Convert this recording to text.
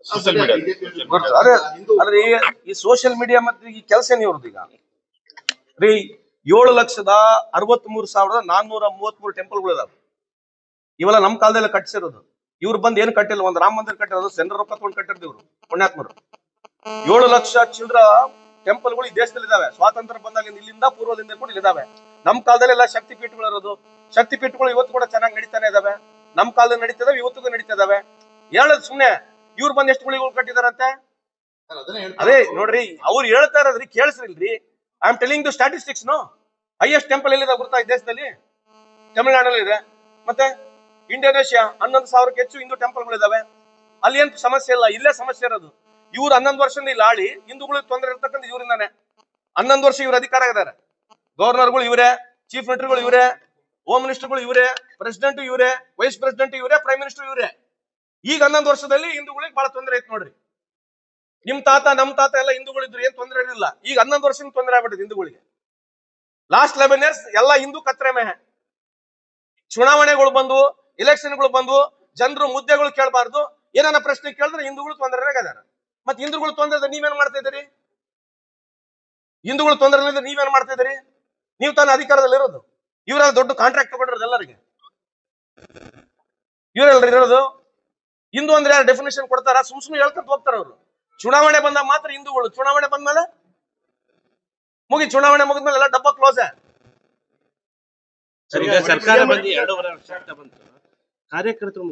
Social media ಅದೇ ಆದ್ರೆ ಈ ಸೋಷಿಯಲ್ ಮೀಡಿಯಾ ಮತ್ತೆ ಈ ಕೆಲಸ ಏನಿವ್ರದ್ದು ಈಗ ರೀ 7,63,433 ಟೆಂಪಲ್ಗಳಿದಾವೆ. ಇವೆಲ್ಲ ನಮ್ ಕಾಲದಲ್ಲಿ ಕಟ್ಟಿಸಿರೋದು. ಇವ್ರು ಬಂದ್ ಏನ್ ಕಟ್ಟಿಲ್ಲ, ಒಂದ್ ರಾಮ ಮಂದಿರ ಕಟ್ಟಿರೋದು ಸೆಂಟ್ರಲ್ ರೊಕ್ಕ ತಗೊಂಡು ಕಟ್ಟಿರ್ದು ಇವ್ರು ಪುಣ್ಯಾತ್ಮರು. 7 ಲಕ್ಷ ಚಿಲ್ಡ್ರ ಟೆಂಪಲ್ಗಳು ಈ ದೇಶದಲ್ಲಿ ಇದಾವೆ. ಸ್ವಾತಂತ್ರ್ಯ ಬಂದಾಗ ಇಲ್ಲಿಂದ ಪೂರ್ವದಿಂದ ಕೂಡ ಇಲ್ಲಿದಾವೆ. ನಮ್ ಕಾಲದಲ್ಲಿ ಎಲ್ಲ ಶಕ್ತಿ ಪೀಠಗಳು ಇರೋದು. ಶಕ್ತಿ ಪೀಠಗಳು ಇವತ್ತು ಕೂಡ ಚೆನ್ನಾಗಿ ನಡೀತಾನೆ ಇದಾವೆ. ನಮ್ ಕಾಲದಲ್ಲಿ ನಡೀತಿದಾವೆ, ಇವತ್ತಿಗೂ ನಡೀತಾ ಇದಾವೆ. ಹೇಳದ್ ಸುಮ್ನೆ ಇವ್ರು ಬಂದ್ ಎಷ್ಟು ಗುಳಿಗಳು ಕಟ್ಟಿದಾರಂತೆ. ಅದೇ ನೋಡ್ರಿ, ಅವ್ರು ಹೇಳ್ತಾ ಇರೋದ್ರಿ, ಕೇಳಿಸ್ರಿಲ್ರಿ. ಐ ಆಮ್ ಟೆಲಿಂಗ್ ದು ಸ್ಟಾಟಿಸ್ಟಿಕ್ಸ್. ನೋ ಹೈಯೆಸ್ಟ್ ಟೆಂಪಲ್ ಎಲ್ಲಿದೆ ಗೊತ್ತಾ ಈ ದೇಶದಲ್ಲಿ? ತಮಿಳುನಾಡಲ್ಲಿ ಇದೆ. ಮತ್ತೆ ಇಂಡೋನೇಷಿಯಾ 11,000ಕ್ಕೂ ಹೆಚ್ಚು ಹಿಂದೂ ಟೆಂಪಲ್ಗಳಿದಾವೆ. ಅಲ್ಲಿ ಏನ್ ಸಮಸ್ಯೆ ಇಲ್ಲ, ಇಲ್ಲೇ ಸಮಸ್ಯೆ ಇರೋದು. ಇವ್ರು 11 ವರ್ಷದಿಂದ ಇಲ್ಲಿ ಆಳಿ ಹಿಂದೂಗಳಿಗೆ ತೊಂದರೆ ಇರ್ತಕ್ಕಂಥ ಇವರಿಂದಾನೆ. 11 ವರ್ಷ ಇವ್ರ ಅಧಿಕಾರ ಇದಾರೆ. ಗವರ್ನರ್ಗಳು ಇವರೇ, ಚೀಫ್ ಮಿನಿಸ್ಟರ್ಗಳು ಇವರೇ, ಹೋಮ್ ಮಿನಿಸ್ಟರ್ಗಳು ಇವರೇ, ಪ್ರೆಸಿಡೆಂಟ್ ಇವರೇ, ವೈಸ್ ಪ್ರೆಸಿಡೆಂಟ್ ಇವರೇ, ಪ್ರೈಮ್ ಮಿನಿಸ್ಟರ್ ಇವರೇ. ಈಗ 11 ವರ್ಷದಲ್ಲಿ ಹಿಂದೂಗಳಿಗೆ ಬಹಳ ತೊಂದರೆ ಐತೆ ನೋಡ್ರಿ. ನಿಮ್ ತಾತ ನಮ್ ತಾತ ಎಲ್ಲ ಹಿಂದೂಗಳಿದ್ರು ಏನ್ ತೊಂದರೆ ಇರಲಿಲ್ಲ. ಈಗ 11 ವರ್ಷದಿಂದ ತೊಂದರೆ ಆಗ್ಬಿಟ್ಟಿದೆ ಹಿಂದೂಗಳಿಗೆ. ಲಾಸ್ಟ್ 11 years ಎಲ್ಲ ಹಿಂದೂ ಕತ್ರೆ ಮೇಹೆ. ಚುನಾವಣೆಗಳು ಬಂದು, ಎಲೆಕ್ಷನ್ಗಳು ಬಂದು, ಜನರು ಮುದ್ದೆಗಳು ಕೇಳಬಾರ್ದು, ಏನಾನ ಪ್ರಶ್ನೆ ಕೇಳಿದ್ರೆ ಹಿಂದೂಗಳು ತೊಂದರೆನಾಗದಾರ. ಮತ್ತೆ ಹಿಂದೂಗಳು ತೊಂದರೆ ನೀವೇನ್ ಮಾಡ್ತಾ ಇದ್ದೀರಿ? ಹಿಂದೂಗಳು ತೊಂದರೆ ನೀವೇನ್ ಮಾಡ್ತಾ ಇದ್ದೀರಿ? ನೀವು ತಾನು ಅಧಿಕಾರದಲ್ಲಿ ಇರೋದು. ಇವರೆಲ್ಲ ದೊಡ್ಡ ಕಾಂಟ್ರಾಕ್ಟ್ ತಗೊಂಡಿರೋದು ಎಲ್ಲರಿಗೆ. ಇವರೆಲ್ಲರೂ ಇರೋದು. ಹಿಂದೂ ಅಂದ್ರೆ ಯಾರು ಡೆಫಿನೇಷನ್ ಕೊಡ್ತಾರ? ಸುಮ್ನೆ ಹೇಳ್ಕೊಂತ ಹೋಗ್ತಾರ ಅವರು. ಚುನಾವಣೆ ಬಂದಾಗ ಮಾತ್ರ ಹಿಂದೂಗಳು. ಚುನಾವಣೆ ಬಂದ್ಮೇಲೆ ಚುನಾವಣೆ ಮುಗಿದ್ಮೇಲೆ ಎಲ್ಲ ಡಬ್ಬ ಕ್ಲೋಸ್. ಸರ್ಕಾರ ಬಂದು 2.5 ವರ್ಷ ಆಗ್ತಾ ಬಂತು. ಕಾರ್ಯಕರ್ತರು